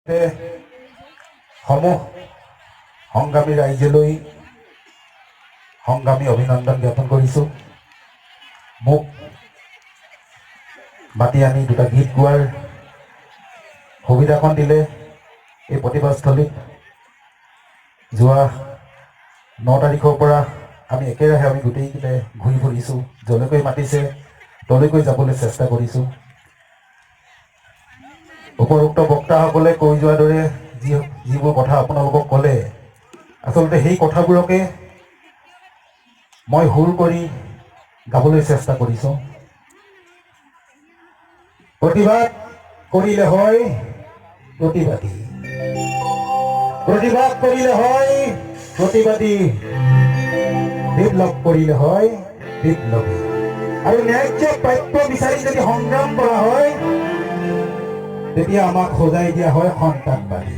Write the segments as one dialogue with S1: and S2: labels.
S1: সমূহ সংগ্ৰামী ৰাইজলৈ সংগ্ৰামী অভিনন্দন জ্ঞাপন কৰিছোঁ। মোক মাতি আনি দুটা গীত গোৱাৰ সুবিধাখন দিলে। এই প্ৰতিবাদস্থলীত যোৱা 9 তাৰিখৰ পৰা আমি একেৰাহে গোটেইকেইটাই ঘূৰি ফুৰিছোঁ। যলৈকৈ মাতিছে তলৈকৈ যাবলৈ চেষ্টা কৰিছোঁ। উপৰোক্ত বক্তাসকলে কৈ যোৱাৰ দৰে যিবোৰ কথা আপোনালোকক ক'লে, আচলতে সেই কথাবোৰকে মই সুৰ কৰি গাবলৈ চেষ্টা কৰিছোঁ। প্ৰতিবাদ কৰিলে হয় প্ৰতিবাদী, প্ৰতিবাদ কৰিলে হয় প্ৰতিবাদী, বিপ্লৱ কৰিলে হয় বিপ্লৱী। আৰু ন্যায্য প্ৰাপ্য বিচাৰি যদি সংগ্ৰাম কৰা হয় তেতিয়া আমাক সজাই দিয়া হয় সন্তানবাদী।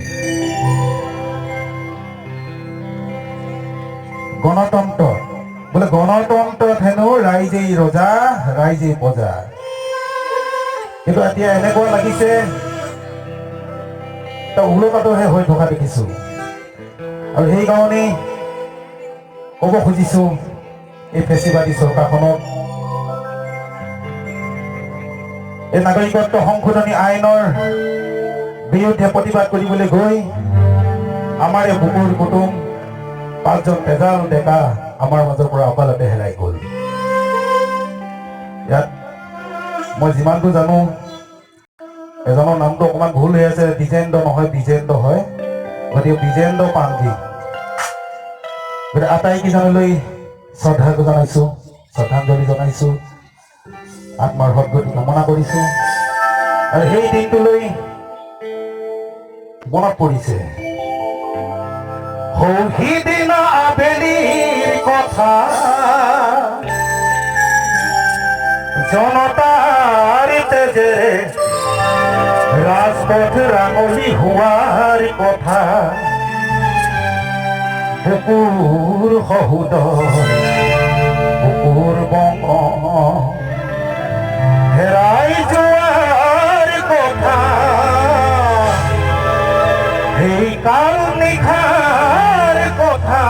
S1: গণতন্ত্ৰ বোলে গণতন্ত্ৰত হেনো ৰাইজেই ৰজা ৰাইজেই প্ৰজা। কিন্তু এতিয়া এনেকুৱা লাগিছে ওলোটাটোহে হৈ থকা দেখিছো। আৰু সেইকাৰণেই ক'ব খুজিছো এই ফেচিবাদী চৰকাৰখনক, এই নাগৰিকত্ব সংশোধনী আইনৰ বিৰুদ্ধে প্ৰতিবাদ কৰিবলৈ গৈ আমাৰ এই বুকুৰ কুটুম 5জন তেজাল ডেকা আমাৰ মাজৰ পৰা অকালতে হেৰাই গ'ল। ইয়াত মই যিমানটো জানো এজনৰ নামটো অকণমান ভুল হৈ আছে, দ্বিজেন্দ্ৰ নহয় বিজেন্দ্ৰ হয়, গতিকে বিজেন্দ্ৰ পানজি। গতিকে আটাইকেইজনলৈ শ্ৰদ্ধাঞ্জলি জনাইছোঁ, আত্মাৰ সদ্গতি কামনা কৰিছোঁ। আৰু সেই দিনটোলৈ মনত পৰিছে সিদিনা আবেলিৰ কথা, জনতাৰ তেজেৰে ৰাজপথ ৰাঙলী হোৱাৰ কথা, বুকুৰ সহুদৰ বুকুৰ বঙ হেৰাই যোৱাৰ কথা, সেই কাল নিশাৰ কথা,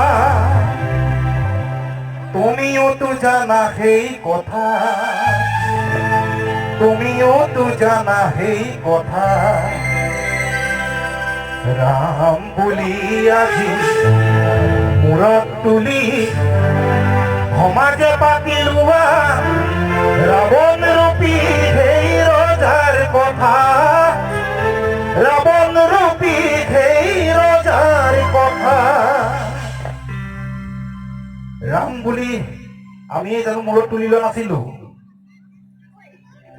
S1: তুমিওতো জানা সেই কথা, তুমিওতো জানা সেই কথা। ৰাম বুলি আজি মূৰত তুলি সমাজে পাতি লোৱা ৰাৱণ ৰূপী সেই ৰজাৰ কথা, ৰাৱণ ৰূপী সেই ৰজাৰ কথা। ৰাম বুলি আমি জানো মূৰত তুলি লোৱা নাছিলো?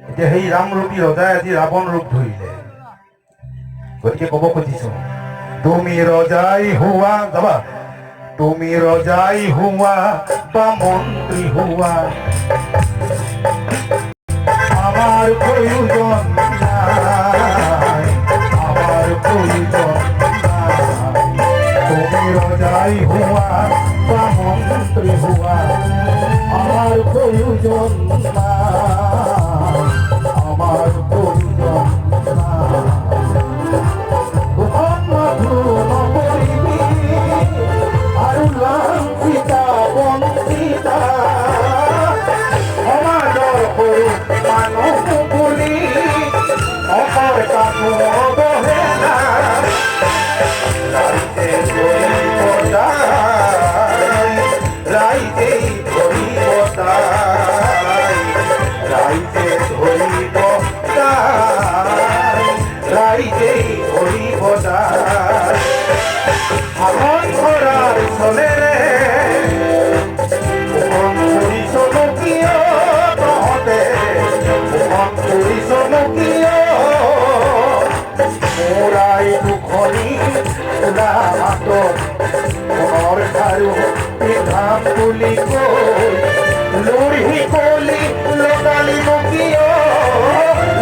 S1: এতিয়া সেই ৰামৰূপী ৰজাই আজি ৰাৱণ ৰূপ ধৰিলে। গতিকে ক'ব খুজিছো, তুমি ৰজাই হোৱা, যাবা, তুমি ৰজাই হোৱা বা মন্ত্ৰী হোৱা, আমাৰ প্ৰয়োজন নাই, আমাৰ প্ৰয়োজন নাই। তুমি ৰজাই হোৱা বা মন্ত্ৰী হোৱা, আমাৰ প্ৰয়োজন নাই, আমাৰ প্ৰয়োজন নাই। নকৰিবি আৰু লাঞ্চিতা বঞ্চিতা সমাজৰ সৰু মানুহ বুলি অকৰ কাকো অৱহেলা, ৰাইজে ধৰিব যায়, ৰাইজেই ধৰিব যায়, ৰাইজে ধৰিব যায়, ৰাইজেই ধৰিব যায়। সাধন কৰাৰ চলেৰে মন কৰিছনো কিয় তহঁতে, মন কৰিছনো কিয় মোৰাই দুখনি হাতত সোণৰ খাৰু পিন্ধাম বুলি কৈ লুৰি কলি লগালিনো কিয়,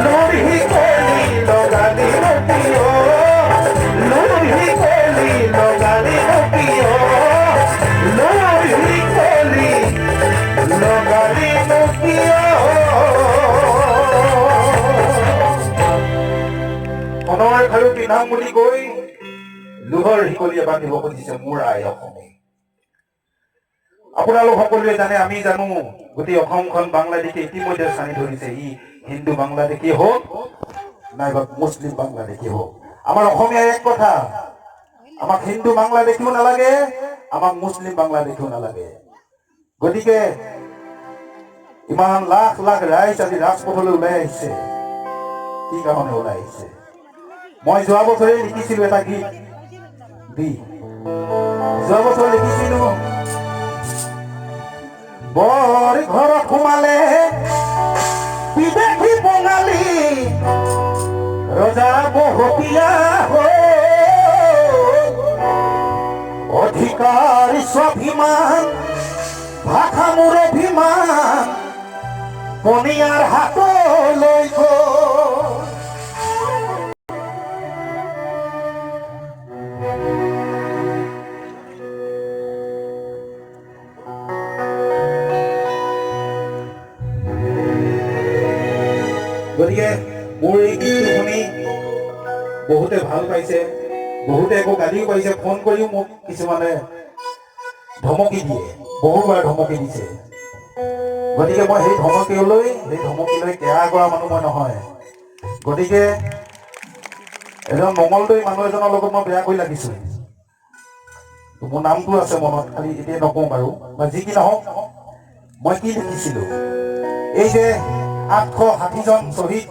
S1: লুৰি কলি লগালিনো কিয়, লুৰি কলি লগালিনো কিয়, লুৰি কলি লগালিনো কিয়। সোণৰ খাৰু পিন্ধা নাথাম বুলি কৈ লোহৰ শিকলিয়ে বান্ধিব খুজিছে মোৰ আই অসমে। আপোনালোক সকলোৱে জানে, আমি জানো, গোটেই অসমখন বাংলাদেশে ইতিমধ্যে চানি ধৰিছে। ই হিন্দু বাংলাদেশী হওক নাইবা মুছলিম বাংলাদেশী হওক, আমাৰ অসমীয়া এক কথা, আমাক হিন্দু বাংলাদেশীও নালাগে, আমাক মুছলিম বাংলাদেশীও নালাগে। গতিকে ইমান লাখ লাখ ৰাইজ আজি ৰাজপথলৈ ওলাই আহিছে। কি কাৰণে ওলাই আহিছে? মই যোৱা বছৰে লিখিছিলো এটা গীত, যোৱা বছৰ লিখিছিলো, বৰ ঘৰত সোমালে বিদেশী বঙালী, ৰজা বহতীয়া হৈ অধিকাৰ স্বাভিমান, ভাষা মোৰ অভিমান, পনীয়াৰ হাতলৈ গ'ল। গতিকে মোৰ এই গীতটো শুনি বহুতে ভাল পাইছে, বহুতে একো গালিও পাইছে, ফোন কৰিও মোক কিছুমানে ধমকি দিয়ে, বহুবাৰ ধমকি দিছে। গতিকে মই সেই ধমকিলৈ কেয়া কৰা মানুহ মই নহয়। গতিকে এজন মঙলদৈ মানুহ এজনৰ লগত মই বেয়াকৈ লাগিছো। মোৰ নামটো আছে মনত, খালি এতিয়া নকওঁ বাৰু। বা যি কি নহওক, মই কি লিখিছিলো, এই যে 860জন শ্বহীদ,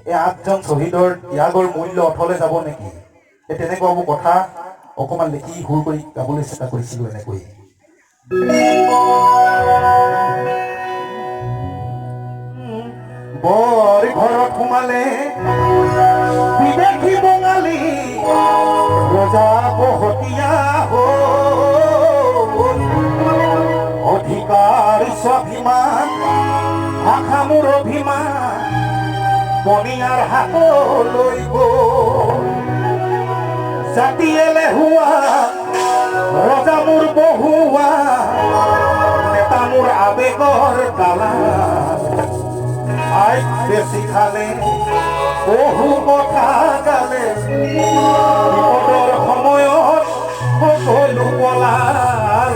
S1: এই 8জন শ্বহীদৰ ত্যাগৰ মূল্য অথলে যাব নেকি, এই তেনেকুৱাবোৰ কথা অকণমান লিখি সুৰ কৰি গাবলৈ চেষ্টা কৰিছিলো এনেকৈ। বৰ ঘৰত সোমালে বিদেশী বঙালী, ৰজা বহতীয়া হ'ল অধিকাৰ স্বাভিমান, ভাষা মোৰ অভিমান, পনীয়াৰ হাতলৈ গ'ল। জাতি এলেহুৱা, ৰজা মোৰ বহুৱা, নেতা মোৰ আবেগৰ কালা, আইক বেছি খালে বহু কথা গালে, বিপদৰ সময়ত সকলো পলাল,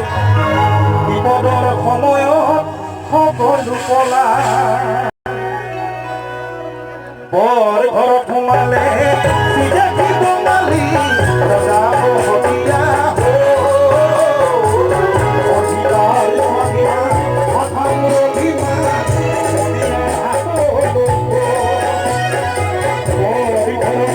S1: বিপদৰ সময়ত সকলো পলাল। বৰ ঘৰত সোমালে বিদেশী বঙালী, ৰজা বহতীয়া হ'ল অধিকাৰ স্বাভিমান, ভাষা মোৰ অভিমান, পনীয়াৰ হাতলৈ গ'ল।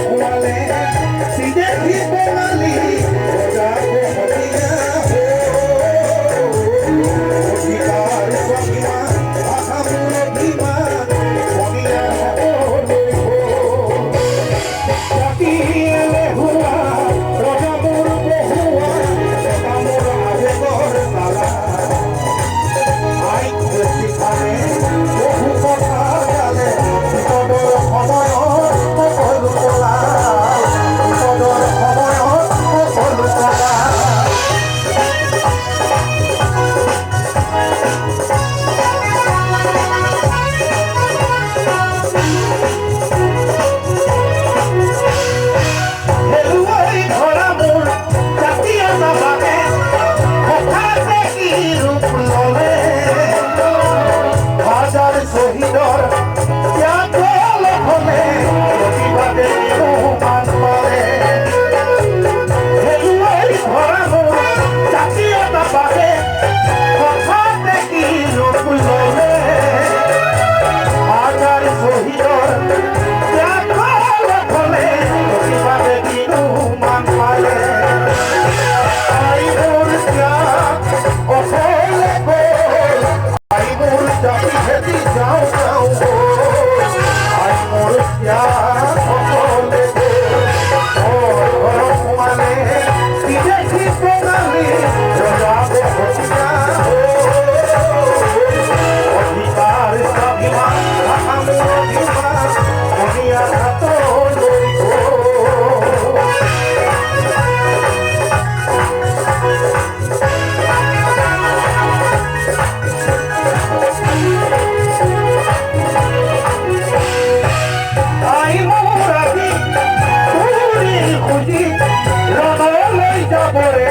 S1: যাবৰে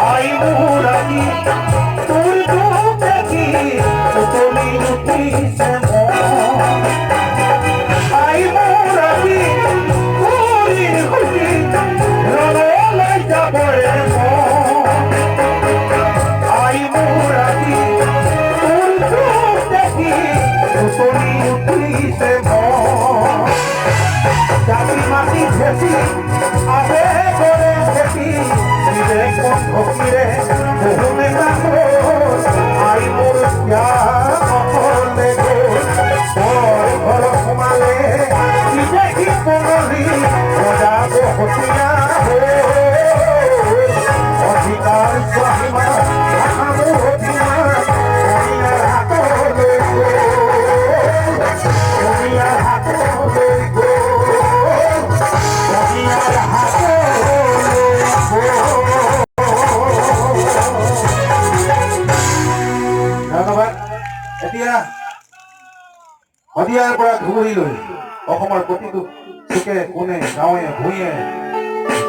S1: আই মোৰ আজি তোৰ দুখ দেখি উতলি উঠিছে আই মোৰ আজি তোৰ খুচি ৰলৈ যাবৰে আই মোৰ আজি তোৰ দুখ দেখি উতলি উঠিছে জাতি মাটি ভেটি আবে করে ভেটি নিজে কোন ভক্তিরে বহুনে কাকো আই মোর জ্ঞান অকলে ঘর সোমালে নিজে কি পনলি বজাব হতিয়া অধিকার স্বাহিমা ভাষামু হতিমা কনিয়ার হাতলৈ কনিয়ার হাতলৈ ধন্যবাদ এতিয়া শদিয়াৰ পৰা ধুবুৰীলৈ অসমৰ প্ৰতিটো চুকে কোণে গাঁৱে ভূঞে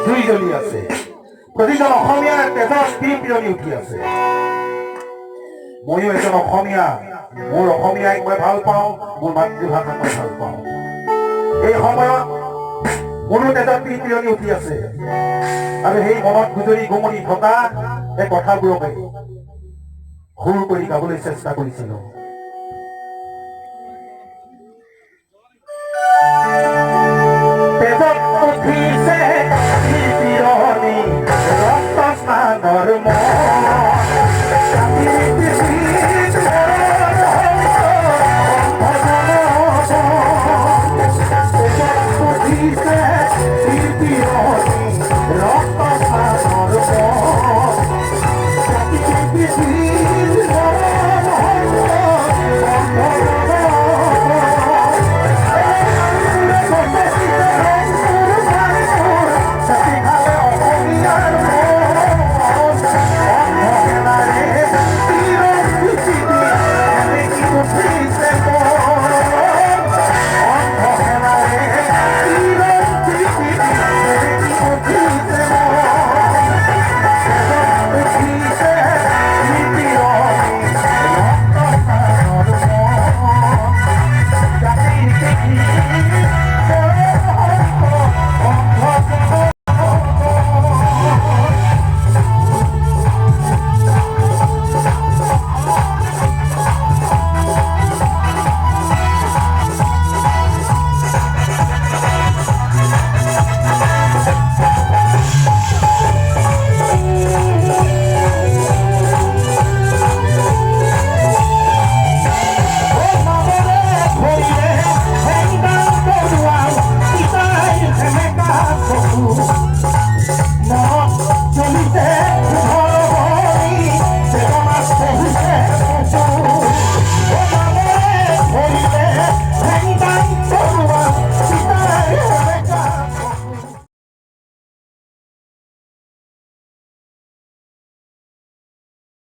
S1: জুই জ্বলি আছে প্ৰতিজন অসমীয়াৰ তেজত পিৰপিৰণি উঠি আছে ময়ো এজন অসমীয়া মোৰ অসমীয়াক মই ভাল পাওঁ মোৰ মাতৃভাষাক মই ভাল পাওঁ এই সময়ত মোৰো তেজত পিৰপিৰণি উঠি আছে আৰু সেই মনত গুজৰি গুমৰি থকা এই কথাবোৰকে সুৰ কৰি গাবলৈ চেষ্টা কৰিছিলোঁ